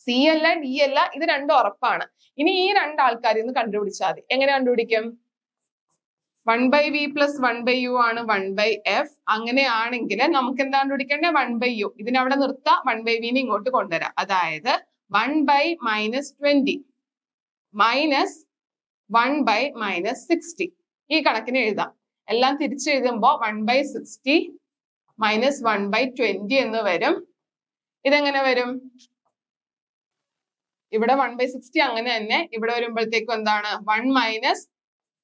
സി അല്ല ഡി അല്ല, ഇത് രണ്ടും ഉറപ്പാണ്. ഇനി ഈ രണ്ടാൾക്കാരിൽ നിന്ന് കണ്ടുപിടിച്ചാൽ മതി. എങ്ങനെ കണ്ടുപിടിക്കും? 1/v + 1/u ആണ് 1/f. അങ്ങനെയാണെങ്കിൽ നമുക്ക് എന്താ കണ്ടുപിടിക്കേണ്ടത്? 1/u. ഇതിനവിടെ നിർത്താം, 1/v ഇങ്ങോട്ട് കൊണ്ടുവരാം. അതായത് 1/-20 മൈനസ് 1/-60. ഈ കണക്കിന് എഴുതാം. എല്ലാം തിരിച്ചെഴുതുമ്പോൾ 1/60 മൈനസ് 1/20 എന്ന് വരും. ഇതെങ്ങനെ വരും? ഇവിടെ 1/60 അങ്ങനെ തന്നെ. ഇവിടെ വരുമ്പോഴത്തേക്കും എന്താണ്? 1 -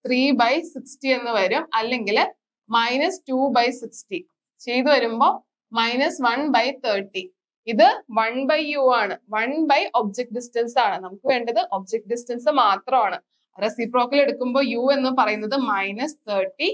3/60 എന്ന് വരും. അല്ലെങ്കിൽ -2/60 ചെയ്തു വരുമ്പോ -1/30. ഇത് 1/u ആണ്. 1 ഒബ്ജക്ട് ഡിസ്റ്റൻസ് ആണ്. നമുക്ക് വേണ്ടത് ഒബ്ജക്ട് ഡിസ്റ്റൻസ് മാത്രമാണ്. റെസിപ്രോക്കൽ എടുക്കുമ്പോൾ u എന്ന് പറയുന്നത് -30.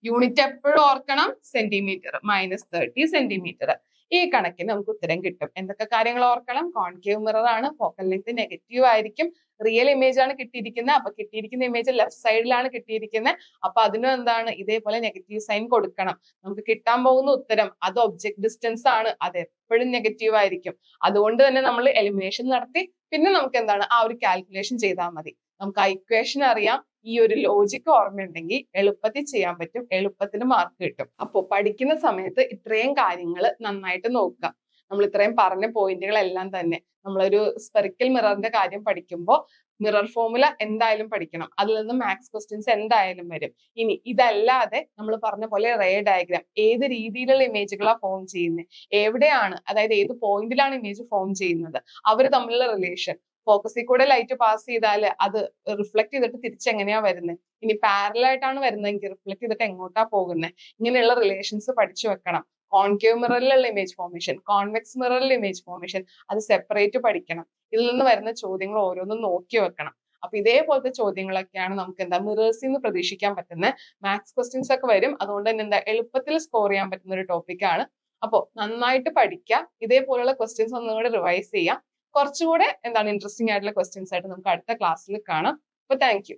യൂണിറ്റ് എപ്പോഴും ഓർക്കണം, സെന്റിമീറ്റർ. -30 സെന്റിമീറ്റർ. ഈ കണക്കിന് നമുക്ക് ഉത്തരം കിട്ടും. എന്തൊക്കെ കാര്യങ്ങൾ ഓർക്കണം? കോൺകേവ് മിറർ ആണ്, ഫോക്കൽ ലെങ്ത് നെഗറ്റീവ് ആയിരിക്കും, റിയൽ ഇമേജ് ആണ് കിട്ടിയിരിക്കുന്നത്. അപ്പൊ കിട്ടിയിരിക്കുന്ന ഇമേജ് ലെഫ്റ്റ് സൈഡിലാണ് കിട്ടിയിരിക്കുന്നത്. അപ്പൊ അതിനും എന്താണ്? ഇതേപോലെ നെഗറ്റീവ് സൈൻ കൊടുക്കണം. നമുക്ക് കിട്ടാൻ പോകുന്ന ഉത്തരം അത് ഒബ്ജക്ട് ഡിസ്റ്റൻസ് ആണ്. അത് എപ്പോഴും നെഗറ്റീവ് ആയിരിക്കും. അതുകൊണ്ട് തന്നെ നമ്മൾ എലിമിനേഷൻ നടത്തി പിന്നെ നമുക്ക് എന്താണ്? ആ ഒരു കാൽക്കുലേഷൻ ചെയ്താൽ മതി. നമുക്ക് ആ ഇക്വേഷൻ അറിയാം. ഈ ഒരു ലോജിക്ക് ഓർമ്മയുണ്ടെങ്കിൽ എളുപ്പത്തിൽ ചെയ്യാൻ പറ്റും, എളുപ്പത്തിൽ മാർക്ക് കിട്ടും. അപ്പോൾ പഠിക്കുന്ന സമയത്ത് ഇത്രയും കാര്യങ്ങൾ നന്നായിട്ട് നോക്കുക. നമ്മൾ ഇത്രയും പറഞ്ഞ പോയിന്റുകളെല്ലാം തന്നെ നമ്മളൊരു സ്പെറിക്കൽ മിററിന്റെ കാര്യം പഠിക്കുമ്പോൾ മിറർ ഫോർമുല എന്തായാലും പഠിക്കണം. അതിൽ നിന്ന് മാത്സ് ക്വസ്റ്റ്യൻസ് എന്തായാലും വരും. ഇനി ഇതല്ലാതെ നമ്മൾ പറഞ്ഞ പോലെ റേ ഡയഗ്രാം ഏത് രീതിയിലുള്ള ഇമേജുകളാണ് ഫോം ചെയ്യുന്നത്, എവിടെയാണ്, അതായത് ഏത് പോയിന്റിലാണ് ഇമേജ് ഫോം ചെയ്യുന്നത്, അവർ തമ്മിലുള്ള റിലേഷൻ, ഫോക്കസിൽ കൂടെ ലൈറ്റ് പാസ് ചെയ്താൽ അത് റിഫ്ലക്ട് ചെയ്തിട്ട് തിരിച്ചെങ്ങനെയാ വരുന്നത്, ഇനി പാരലൽ ആയിട്ടാണ് വരുന്നതെങ്കിൽ റിഫ്ലക്ട് ചെയ്തിട്ട് എങ്ങോട്ടാ പോകുന്നത്, ഇങ്ങനെയുള്ള റിലേഷൻസ് പഠിച്ചു വെക്കണം. കോൺകേവ് മിററിലുള്ള ഇമേജ് ഫോർമേഷൻ, കോൺവെക്സ് മിററിൽ ഇമേജ് ഫോർമേഷൻ, അത് സെപ്പറേറ്റ് പഠിക്കണം. ഇതിൽ നിന്ന് വരുന്ന ചോദ്യങ്ങൾ ഓരോന്നും നോക്കി വെക്കണം. അപ്പൊ ഇതേപോലത്തെ ചോദ്യങ്ങളൊക്കെയാണ് നമുക്ക് എന്താ മിറേഴ്സിൽ നിന്ന് പ്രതീക്ഷിക്കാൻ പറ്റുന്ന മാത്സ് ക്വസ്റ്റ്യൻസ് ഒക്കെ വരും. അതുകൊണ്ട് തന്നെ എന്താ എളുപ്പത്തിൽ സ്കോർ ചെയ്യാൻ പറ്റുന്ന ഒരു ടോപ്പിക്കാണ്. അപ്പോൾ നന്നായിട്ട് പഠിക്കുക. ഇതേപോലുള്ള ക്വസ്റ്റ്യൻസ് ഒന്നുകൂടെ റിവൈസ് ചെയ്യാം. കുറച്ചുകൂടെ എന്താണ് ഇൻട്രസ്റ്റിംഗ് ആയിട്ടുള്ള ക്വസ്റ്റ്യൻസ് ആയിട്ട് നമുക്ക് അടുത്ത ക്ലാസ്സിൽ കാണാം. അപ്പൊ താങ്ക് യു.